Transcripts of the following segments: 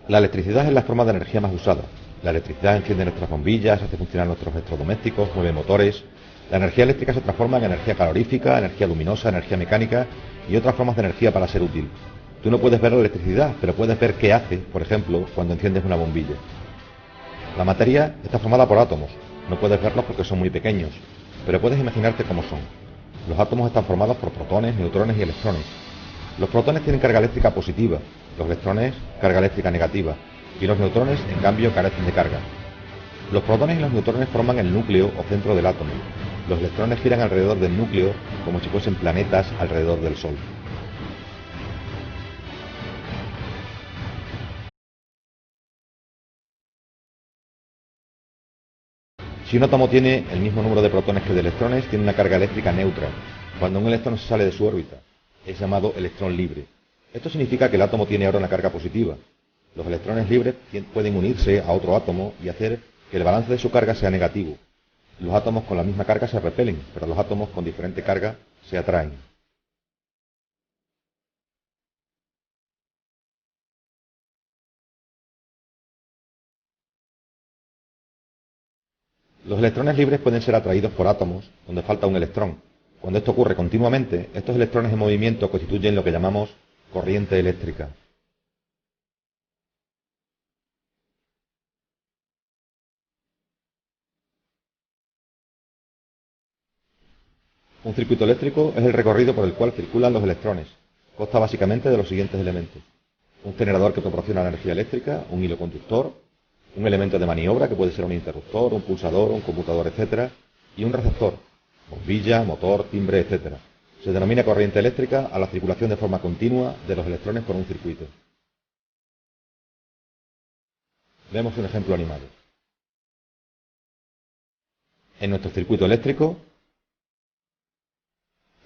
La electricidad es la forma de energía más usada. La electricidad enciende nuestras bombillas, hace funcionar nuestros electrodomésticos, mueve motores. La energía eléctrica se transforma en energía calorífica, energía luminosa, energía mecánica y otras formas de energía para ser útil. Tú no puedes ver la electricidad, pero puedes ver qué hace, por ejemplo, cuando enciendes una bombilla. La materia está formada por átomos. No puedes verlos porque son muy pequeños, pero puedes imaginarte cómo son. Los átomos están formados por protones, neutrones y electrones. Los protones tienen carga eléctrica positiva, los electrones carga eléctrica negativa, y los neutrones, en cambio, carecen de carga. Los protones y los neutrones forman el núcleo o centro del átomo. Los electrones giran alrededor del núcleo como si fuesen planetas alrededor del Sol. Si un átomo tiene el mismo número de protones que de electrones, tiene una carga eléctrica neutra. Cuando un electrón se sale de su órbita, es llamado electrón libre. Esto significa que el átomo tiene ahora una carga positiva. Los electrones libres pueden unirse a otro átomo y hacer que el balance de su carga sea negativo. Los átomos con la misma carga se repelen, pero los átomos con diferente carga se atraen. Los electrones libres pueden ser atraídos por átomos donde falta un electrón. Cuando esto ocurre continuamente, estos electrones en movimiento constituyen lo que llamamos corriente eléctrica. Un circuito eléctrico es el recorrido por el cual circulan los electrones. Consta básicamente de los siguientes elementos: un generador que proporciona energía eléctrica, un hilo conductor, un elemento de maniobra que puede ser un interruptor, un pulsador, un conmutador, etc., y un receptor, bombilla, motor, timbre, etc. Se denomina corriente eléctrica a la circulación de forma continua de los electrones por un circuito. Vemos un ejemplo animado. En nuestro circuito eléctrico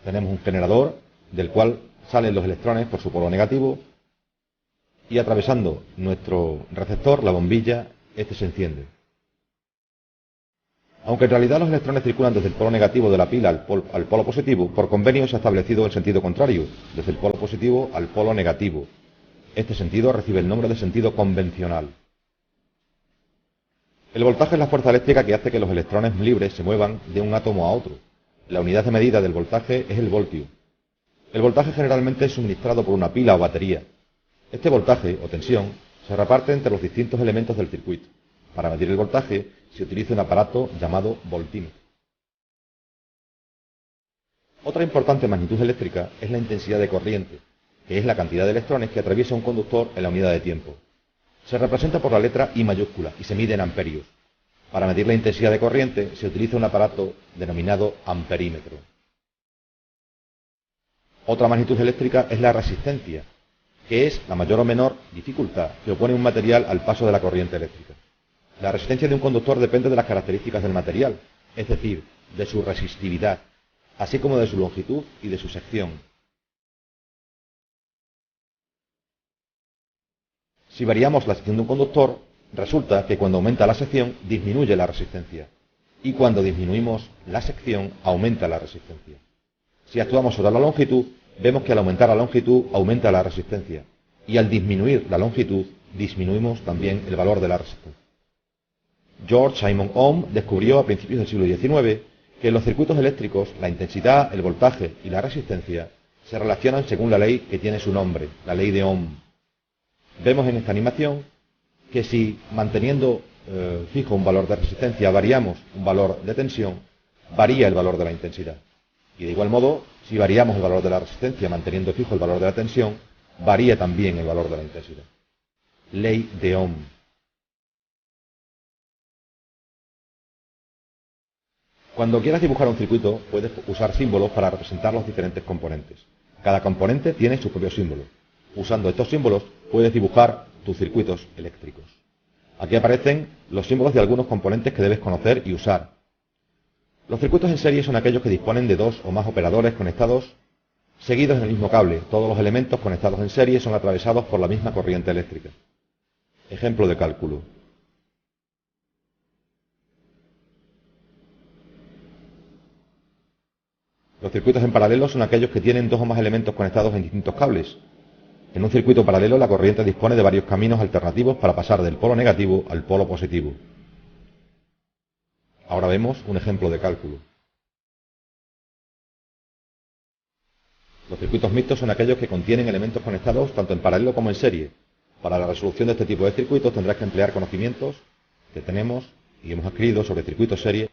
tenemos un generador del cual salen los electrones por su polo negativo y atravesando nuestro receptor, la bombilla, este se enciende. Aunque en realidad los electrones circulan desde el polo negativo de la pila al polo positivo, por convenio se ha establecido el sentido contrario, desde el polo positivo al polo negativo. Este sentido recibe el nombre de sentido convencional. El voltaje es la fuerza eléctrica que hace que los electrones libres se muevan de un átomo a otro. La unidad de medida del voltaje es el voltio. El voltaje generalmente es suministrado por una pila o batería. Este voltaje o tensión se reparte entre los distintos elementos del circuito. Para medir el voltaje se utiliza un aparato llamado voltímetro. Otra importante magnitud eléctrica es la intensidad de corriente, que es la cantidad de electrones que atraviesa un conductor en la unidad de tiempo. Se representa por la letra I mayúscula y se mide en amperios. Para medir la intensidad de corriente se utiliza un aparato denominado amperímetro. Otra magnitud eléctrica es la resistencia, que es la mayor o menor dificultad que opone un material al paso de la corriente eléctrica. La resistencia de un conductor depende de las características del material, es decir, de su resistividad, así como de su longitud y de su sección. Si variamos la sección de un conductor, resulta que cuando aumenta la sección disminuye la resistencia, y cuando disminuimos la sección aumenta la resistencia. Si actuamos sobre la longitud, vemos que al aumentar la longitud aumenta la resistencia, y al disminuir la longitud disminuimos también el valor de la resistencia. George Simon Ohm descubrió a principios del siglo XIX que en los circuitos eléctricos la intensidad, el voltaje y la resistencia se relacionan según la ley que tiene su nombre, la ley de Ohm. Vemos en esta animación que si manteniendo fijo un valor de resistencia variamos un valor de tensión, varía el valor de la intensidad. Y de igual modo, si variamos el valor de la resistencia manteniendo fijo el valor de la tensión, varía también el valor de la intensidad. Ley de Ohm. Cuando quieras dibujar un circuito, puedes usar símbolos para representar los diferentes componentes. Cada componente tiene su propio símbolo. Usando estos símbolos, puedes dibujar tus circuitos eléctricos. Aquí aparecen los símbolos de algunos componentes que debes conocer y usar. Los circuitos en serie son aquellos que disponen de dos o más operadores conectados seguidos en el mismo cable. Todos los elementos conectados en serie son atravesados por la misma corriente eléctrica. Ejemplo de cálculo. Los circuitos en paralelo son aquellos que tienen dos o más elementos conectados en distintos cables. En un circuito paralelo, la corriente dispone de varios caminos alternativos para pasar del polo negativo al polo positivo. Ahora vemos un ejemplo de cálculo. Los circuitos mixtos son aquellos que contienen elementos conectados tanto en paralelo como en serie. Para la resolución de este tipo de circuitos tendrás que emplear conocimientos que tenemos y hemos adquirido sobre circuitos serie